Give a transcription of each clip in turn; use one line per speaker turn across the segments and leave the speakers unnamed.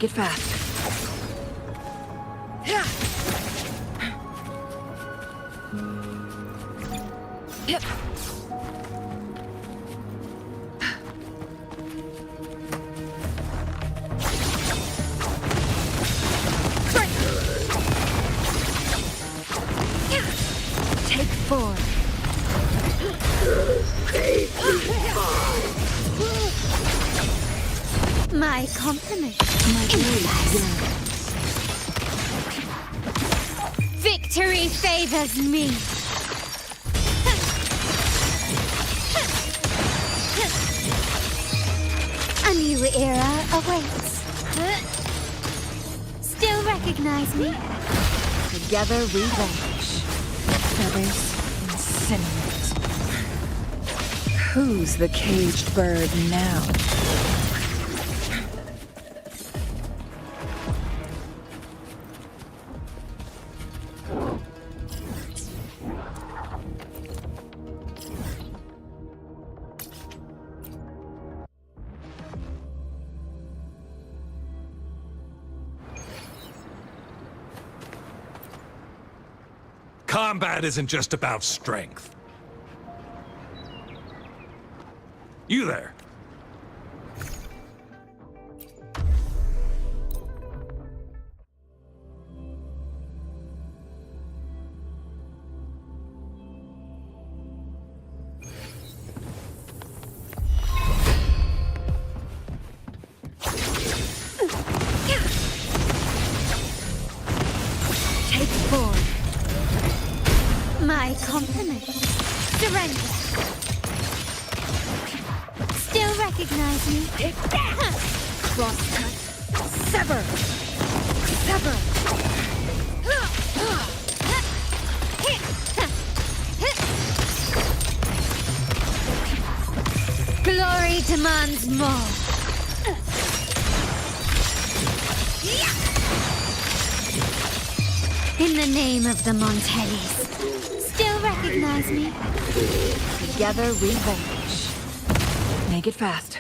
Make it fast. Yep. Take 4.
My compliments.
My blade.
Victory favors me. A new era awaits. Still recognize me?
Together we vanish. Feathers incinerate. Who's the caged bird now?
Combat isn't just about strength. You there.
Take 4.
My compliments. Surrender. Still recognize me?
Crosscut. Sever. Sever.
Glory demands more. In the name of the Montellis. Still recognize me?
Together we vanish. Make it fast.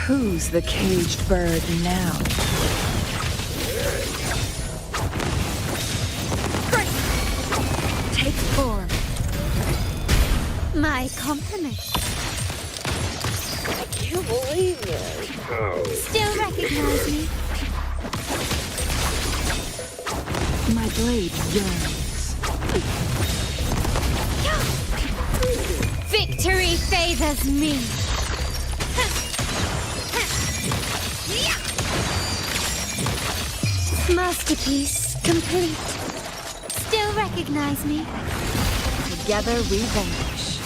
Who's the caged bird now? Take 4.
My compliments.
I can't believe this.
Still recognize me?
My blade yearns.
Victory favors me. Masterpiece complete. Still recognize me?
Together we vanish.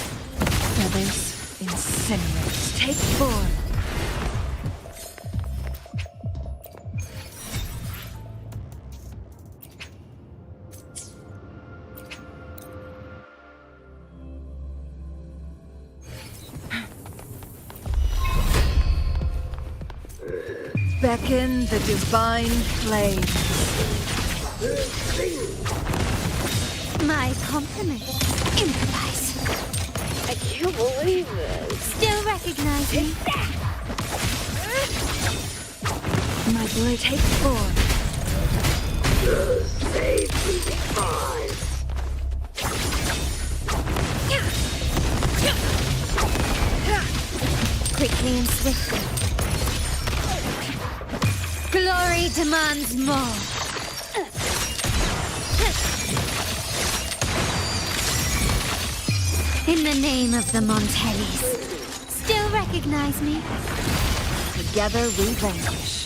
Feathers incinerate. Take 4. Beckon the divine flames.
My compliments. Improvise.
I can't believe this.
Still recognize me?
My blade. Take 4.
Quickly and swiftly. Glory demands more. In the name of the Montellis. Still recognize me?
Together we vanish.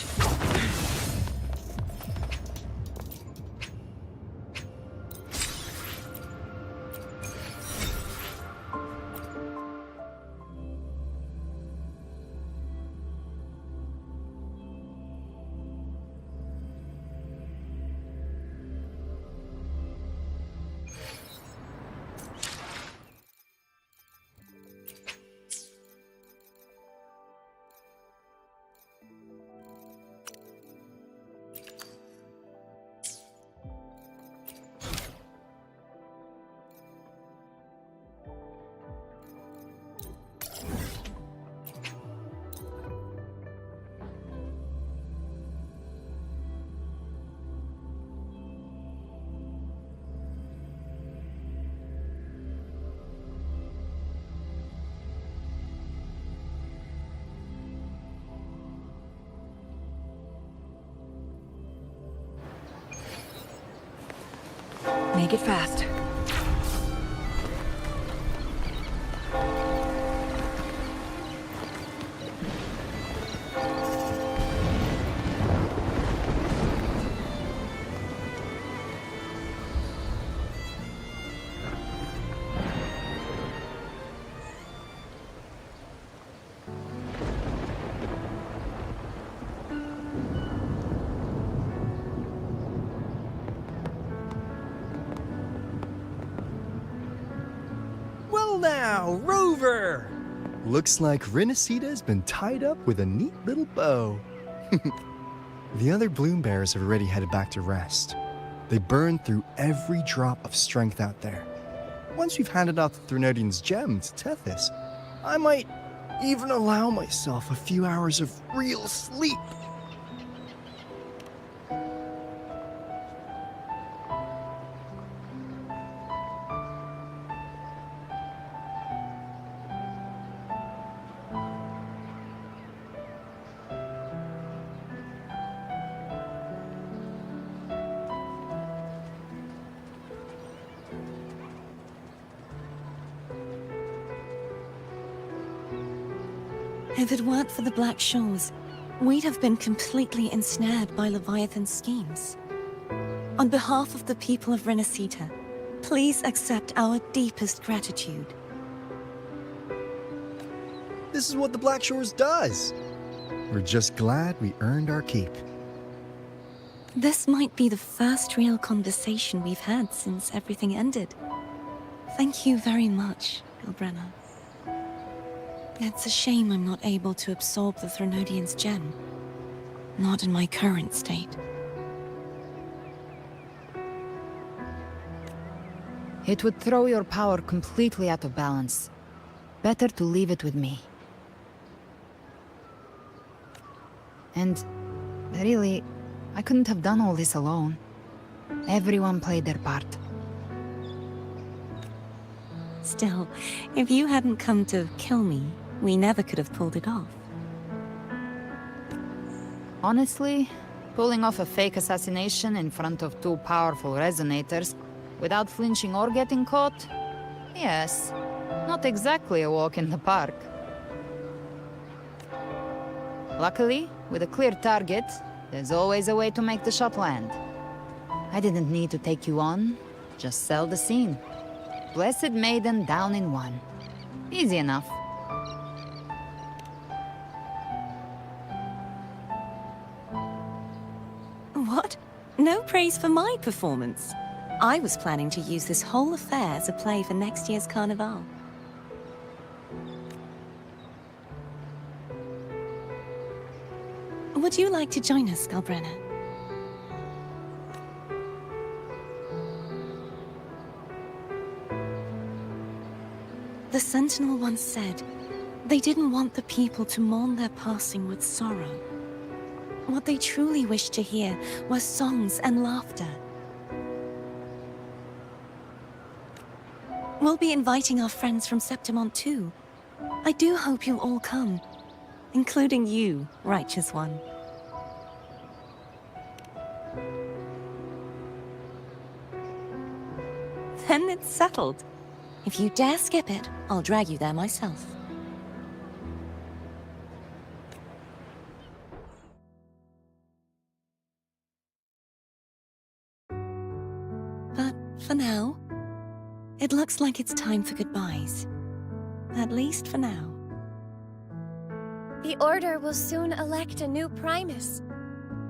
Make it fast.
Well now, Rover! Looks like Renacita's been tied up with a neat little bow. The other bloom bearers have already headed back to rest. They burned through every drop of strength out there. Once we've handed out the Threnodian's gem to Tethys, I might even allow myself a few hours of real sleep.
If it weren't for the Black Shores, we'd have been completely ensnared by Leviathan's schemes. On behalf of the people of Renacita, please accept our deepest gratitude.
This is what the Black Shores does. We're just glad we earned our keep.
This might be the first real conversation we've had since everything ended. Thank you very much, Galbrenna. It's a shame I'm not able to absorb the Threnodian's gem. Not in my current state.
It would throw your power completely out of balance. Better to leave it with me. And really, I couldn't have done all this alone. Everyone played their part.
Still, if you hadn't come to kill me, we never could have pulled it off.
Honestly, pulling off a fake assassination in front of two powerful resonators without flinching or getting caught? Yes, not exactly a walk in the park. Luckily, with a clear target, there's always a way to make the shot land. I didn't need to take you on, just sell the scene. Blessed Maiden down in one. Easy enough.
What? No praise for my performance. I was planning to use this whole affair as a play for next year's Carnival. Would you like to join us, Galbrenna? The Sentinel once said, they didn't want the people to mourn their passing with sorrow. What they truly wished to hear were songs and laughter. We'll be inviting our friends from Septimont too. I do hope you'll all come, including you, Righteous One. Then it's settled. If you dare skip it, I'll drag you there myself. But for now, it looks like it's time for goodbyes. At least for now.
The Order will soon elect a new Primus.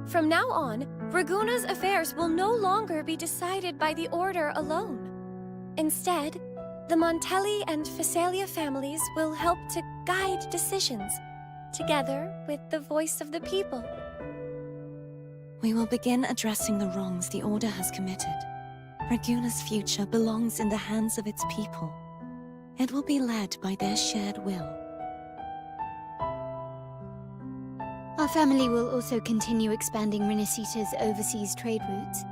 From now on, Raguna's affairs will no longer be decided by the Order alone. Instead, the Montelli and Phasalia families will help to guide decisions, together with the voice of the people.
We will begin addressing the wrongs the Order has committed. Raguna's future belongs in the hands of its people. It will be led by their shared will.
Our family will also continue expanding Renacita's overseas trade routes.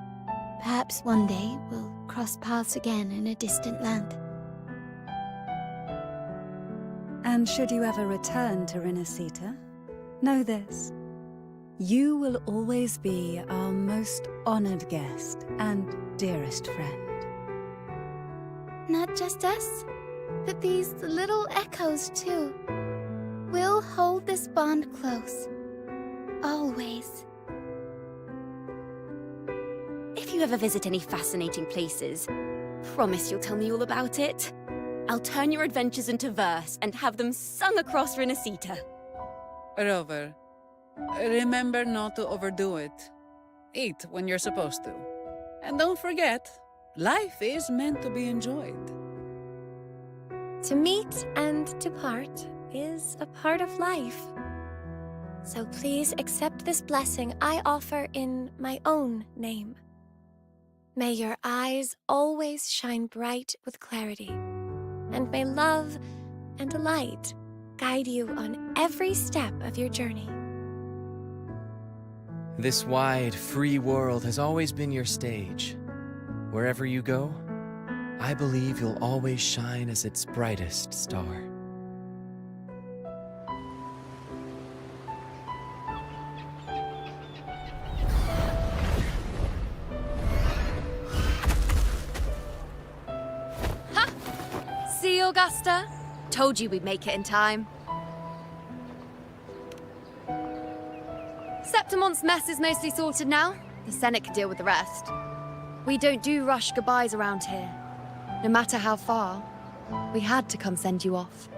Perhaps one day we'll cross paths again in a distant land.
And should you ever return to Renacita, know this. You will always be our most honored guest and dearest friend.
Not just us, but these little echoes too. We'll hold this bond close. Always.
If you ever visit any fascinating places, promise you'll tell me all about it. I'll turn your adventures into verse and have them sung across Renacita.
Rover, remember not to overdo it. Eat when you're supposed to. And don't forget, life is meant to be enjoyed.
To meet and to part is a part of life. So please accept this blessing I offer in my own name. May your eyes always shine bright with clarity, and may love and light guide you on every step of your journey.
This wide, free world has always been your stage. Wherever you go, I believe you'll always shine as its brightest star.
See, Augusta? Told you we'd make it in time. Septimon's mess is mostly sorted now. The Senate can deal with the rest. We don't do rush goodbyes around here. No matter how far, we had to come send you off.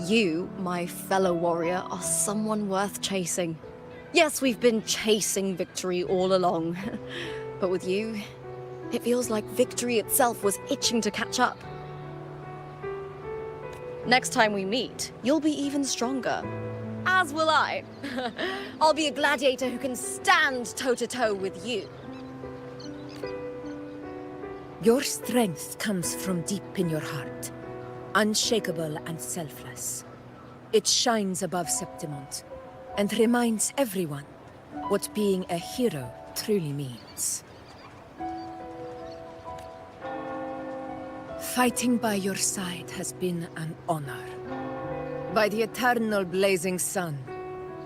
You, my fellow warrior, are someone worth chasing. Yes, we've been chasing victory all along. But with you, it feels like victory itself was itching to catch up. Next time we meet, you'll be even stronger. As will I. I'll be a gladiator who can stand toe-to-toe with you.
Your strength comes from deep in your heart, unshakable and selfless. It shines above Septimont and reminds everyone what being a hero truly means. Fighting by your side has been an honor. By the eternal blazing sun,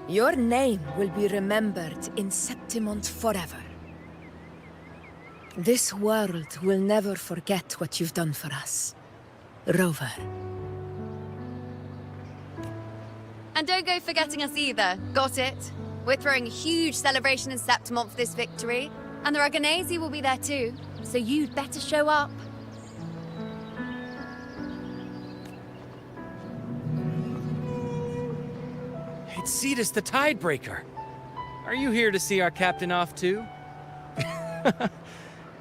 your name will be remembered in Septimont forever. This world will never forget what you've done for us, Rover.
And don't go forgetting us either. Got it? We're throwing a huge celebration in Septimont for this victory, and the Aragonese will be there too, so you'd better show up.
It's Cetus the Tidebreaker. Are you here to see our captain off too?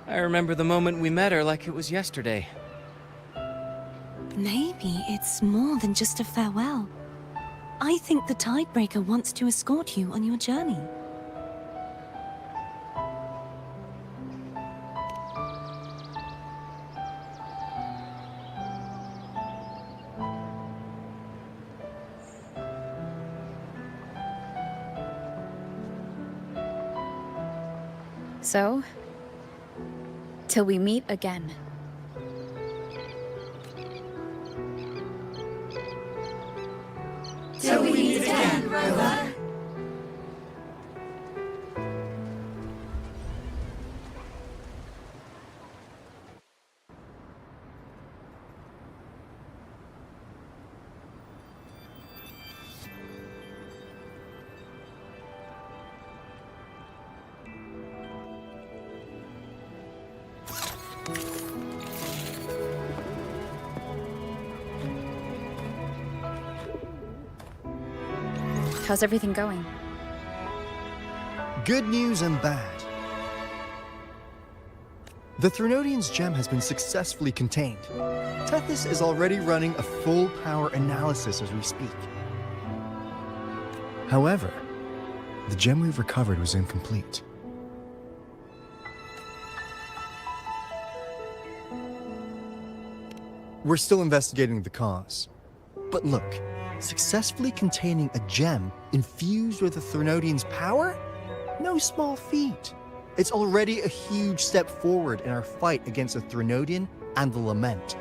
I remember the moment we met her like it was yesterday.
Maybe it's more than just a farewell. I think the Tidebreaker wants to escort you on your journey.
So, till we meet again.
Till we meet again, Rover.
How's everything going?
Good news and bad. The Threnodian's gem has been successfully contained. Tethys is already running a full power analysis as we speak. However, the gem we've recovered was incomplete. We're still investigating the cause. But look, successfully containing a gem infused with the Threnodian's power? No small feat. It's already a huge step forward in our fight against the Threnodian and the Lament.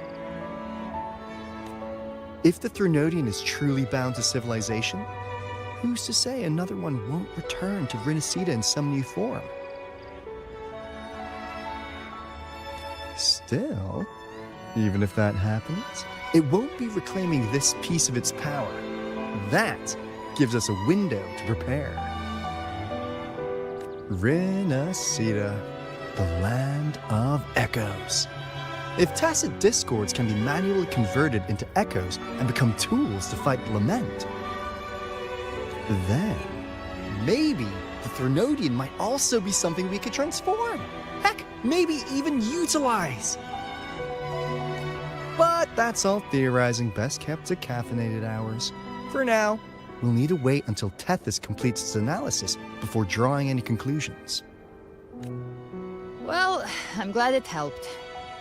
If the Threnodian is truly bound to civilization, who's to say another one won't return to Renacita in some new form? Still, even if that happens, it won't be reclaiming this piece of its power. That gives us a window to prepare. Renasita, the land of echoes. If tacit discords can be manually converted into echoes and become tools to fight lament, then maybe the Threnodian might also be something we could transform. Heck, maybe even utilize. But that's all theorizing best kept to caffeinated hours. For now, we'll need to wait until Tethys completes its analysis before drawing any conclusions.
Well, I'm glad it helped.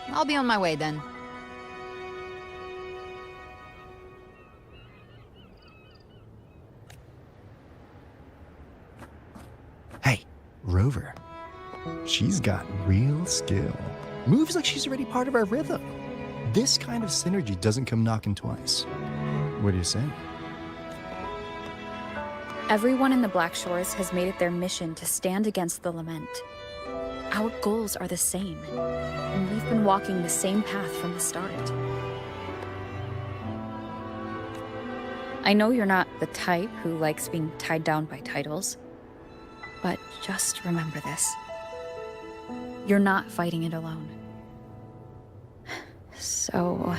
I'll be on my way then.
Hey, Rover. She's got real skill. Moves like she's already part of our rhythm. This kind of synergy doesn't come knocking twice. What do you say?
Everyone in the Black Shores has made it their mission to stand against the lament. Our goals are the same, and we've been walking the same path from the start. I know you're not the type who likes being tied down by titles, but just remember this. You're not fighting it alone. So...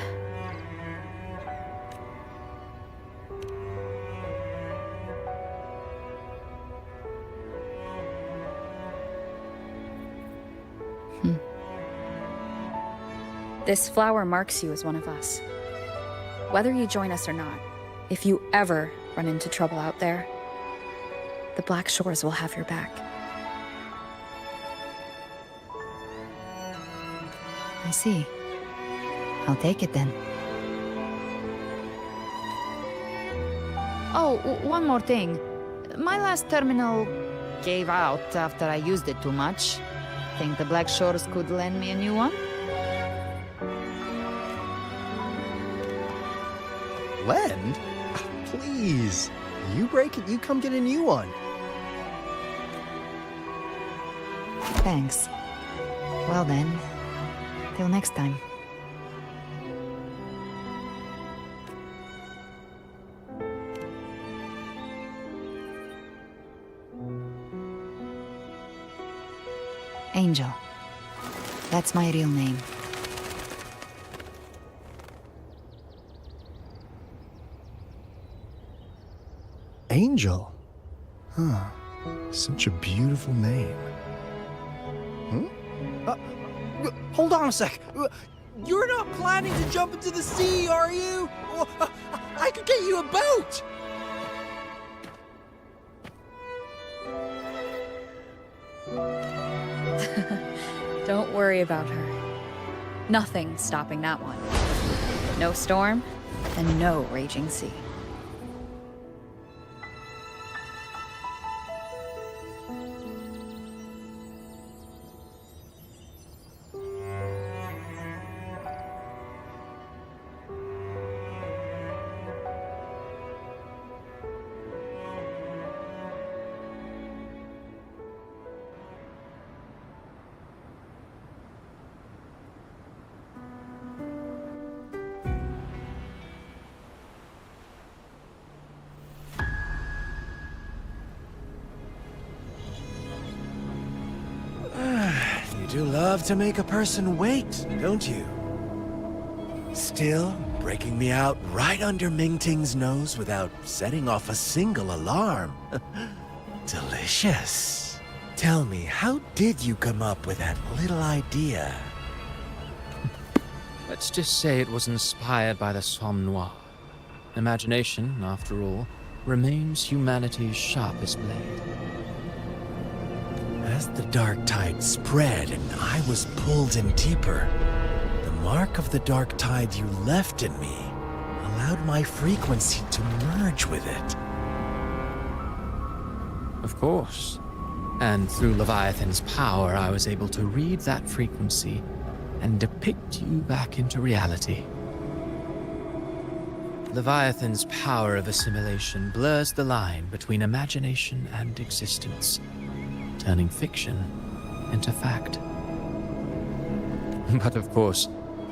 This flower marks you as one of us. Whether you join us or not, if you ever run into trouble out there, the Black Shores will have your back.
I see. I'll take it then. Oh, one more thing. My last terminal gave out after I used it too much. Think the Black Shores could lend me a new one?
Lend? Please. You break it, you come get a new one.
Thanks. Well then, till next time. Angel. That's my real name.
Angel? Huh. Such a beautiful name.
Hold on a sec. You're not planning to jump into the sea, are you? I could get you a boat!
Don't worry about her. Nothing's stopping that one. No storm, and no raging sea.
You do love to make a person wait, don't you? Still, breaking me out right under Mingting's nose without setting off a single alarm. Delicious. Tell me, how did you come up with that little idea?
Let's just say it was inspired by the Somme Noir. Imagination, after all, remains humanity's sharpest blade.
As the dark tide spread and I was pulled in deeper, the mark of the dark tide you left in me allowed my frequency to merge with it.
Of course. And through Leviathan's power, I was able to read that frequency and depict you back into reality. Leviathan's power of assimilation blurs the line between imagination and existence, turning fiction into fact. But of course,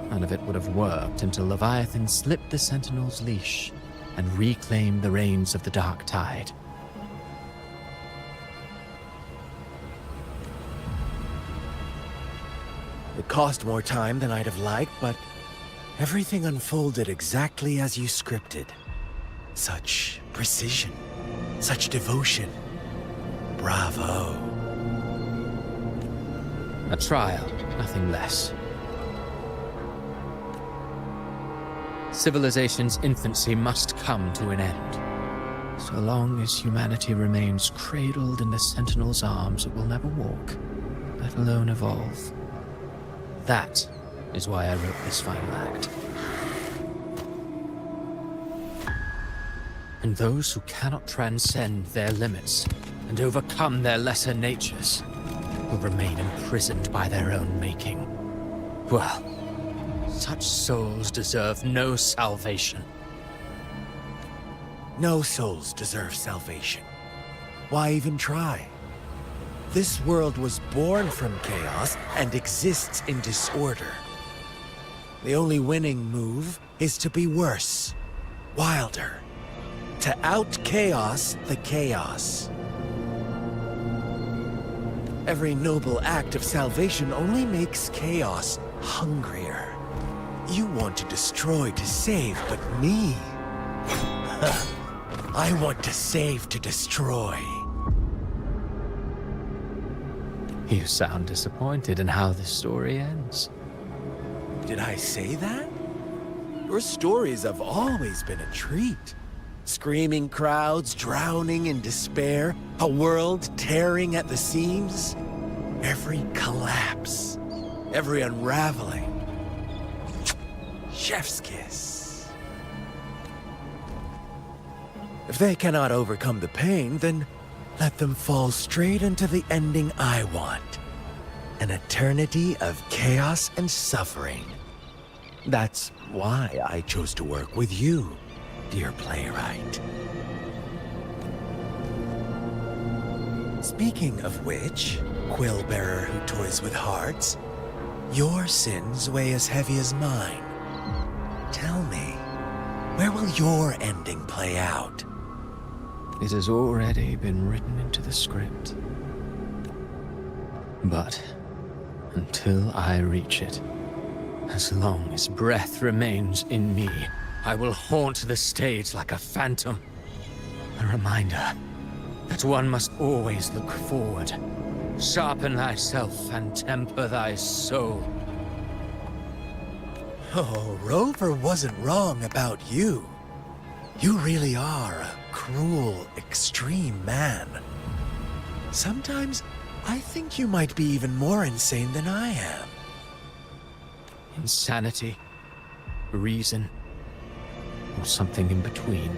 none of it would have worked until Leviathan slipped the Sentinel's leash and reclaimed the reins of the Dark Tide.
It cost more time than I'd have liked, but everything unfolded exactly as you scripted. Such precision, such devotion. Bravo.
A trial, nothing less. Civilization's infancy must come to an end. So long as humanity remains cradled in the Sentinel's arms, it will never walk, let alone evolve. That is why I wrote this final act. And those who cannot transcend their limits and overcome their lesser natures will remain imprisoned by their own making. Well, such souls deserve no salvation.
No souls deserve salvation. Why even try? This world was born from chaos and exists in disorder. The only winning move is to be worse, wilder, to out-chaos the chaos. Every noble act of salvation only makes chaos hungrier. You want to destroy to save, but me? I want to save to destroy.
You sound disappointed in how this story ends.
Did I say that? Your stories have always been a treat. Screaming crowds drowning in despair, a world tearing at the seams. Every collapse, every unraveling. Chef's kiss. If they cannot overcome the pain, then let them fall straight into the ending I want. An eternity of chaos and suffering. That's why I chose to work with you, dear playwright. Speaking of which, quill bearer who toys with hearts, your sins weigh as heavy as mine. Tell me, where will your ending play out?
It has already been written into the script. But until I reach it, as long as breath remains in me, I will haunt the stage like a phantom. A reminder that one must always look forward. Sharpen thyself and temper thy soul.
Oh, Rover wasn't wrong about you. You really are a cruel, extreme man. Sometimes I think you might be even more insane than I am.
Insanity, reason, or something in between.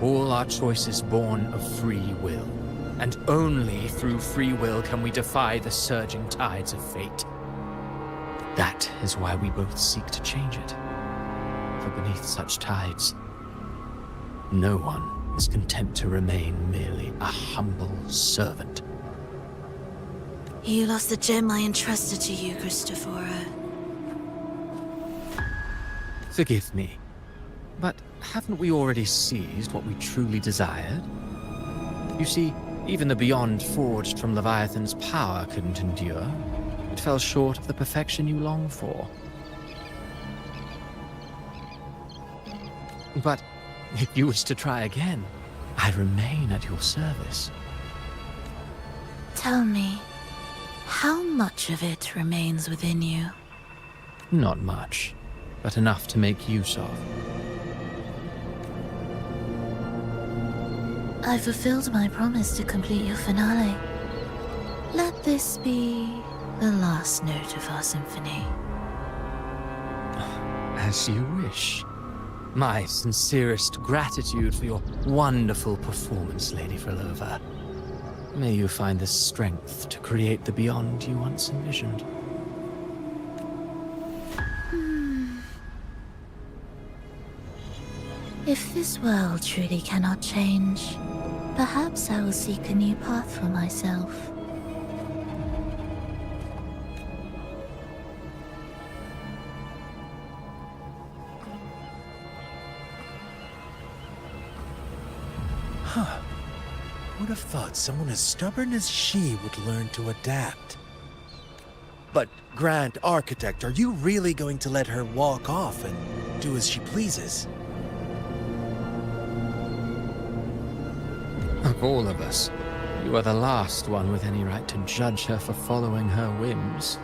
All our choices born of free will, and only through free will can we defy the surging tides of fate. That is why we both seek to change it. For beneath such tides, no one is content to remain merely a humble servant.
You lost the gem I entrusted to you, Christophora.
Forgive me, but haven't we already seized what we truly desired? You see, even the beyond forged from Leviathan's power couldn't endure. It fell short of the perfection you long for. But if you wish to try again, I remain at your service.
Tell me, how much of it remains within you?
Not much, but enough to make use of.
I fulfilled my promise to complete your finale. Let this be the last note of our symphony.
As you wish. My sincerest gratitude for your wonderful performance, Lady Frolova. May you find the strength to create the beyond you once envisioned.
If this world truly cannot change, perhaps I will seek a new path for myself.
Huh. Would have thought someone as stubborn as she would learn to adapt. But, Grand Architect, are you really going to let her walk off and do as she pleases?
Of all of us, you are the last one with any right to judge her for following her whims.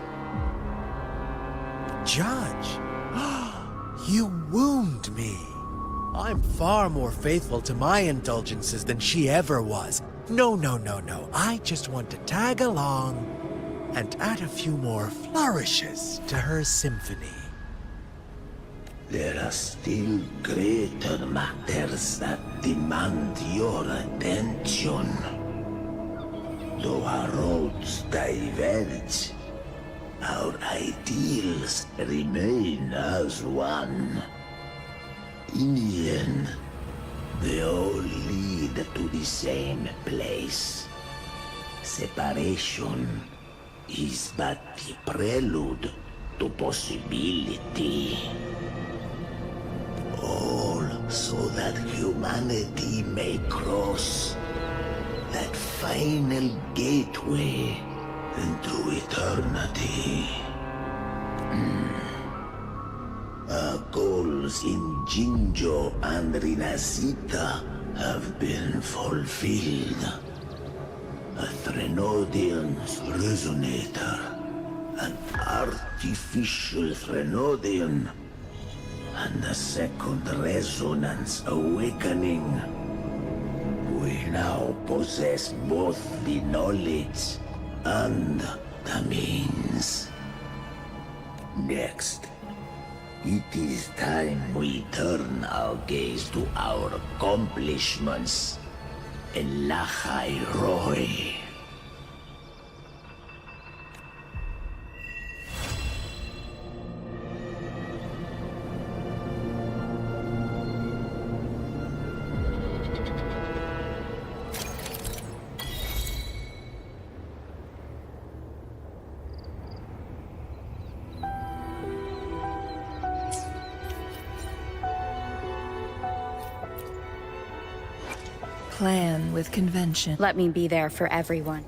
Judge? You wound me. I'm far more faithful to my indulgences than she ever was. No, no, no, no. I just want to tag along and add a few more flourishes to her symphony.
There are still greater matters that demand your attention. Though our roads diverge, our ideals remain as one. In the end, they all lead to the same place. Separation is but the prelude to possibility. All so that humanity may cross that final gateway into eternity. Our goals in Jinjo and Rinasita have been fulfilled. A Threnodian's resonator, an artificial Threnodian, and a second resonance awakening. We now possess both the knowledge and the means. Next, it is time we turn our gaze to our accomplishments in Lahai Roy.
Plan with convention.
Let me be there for everyone.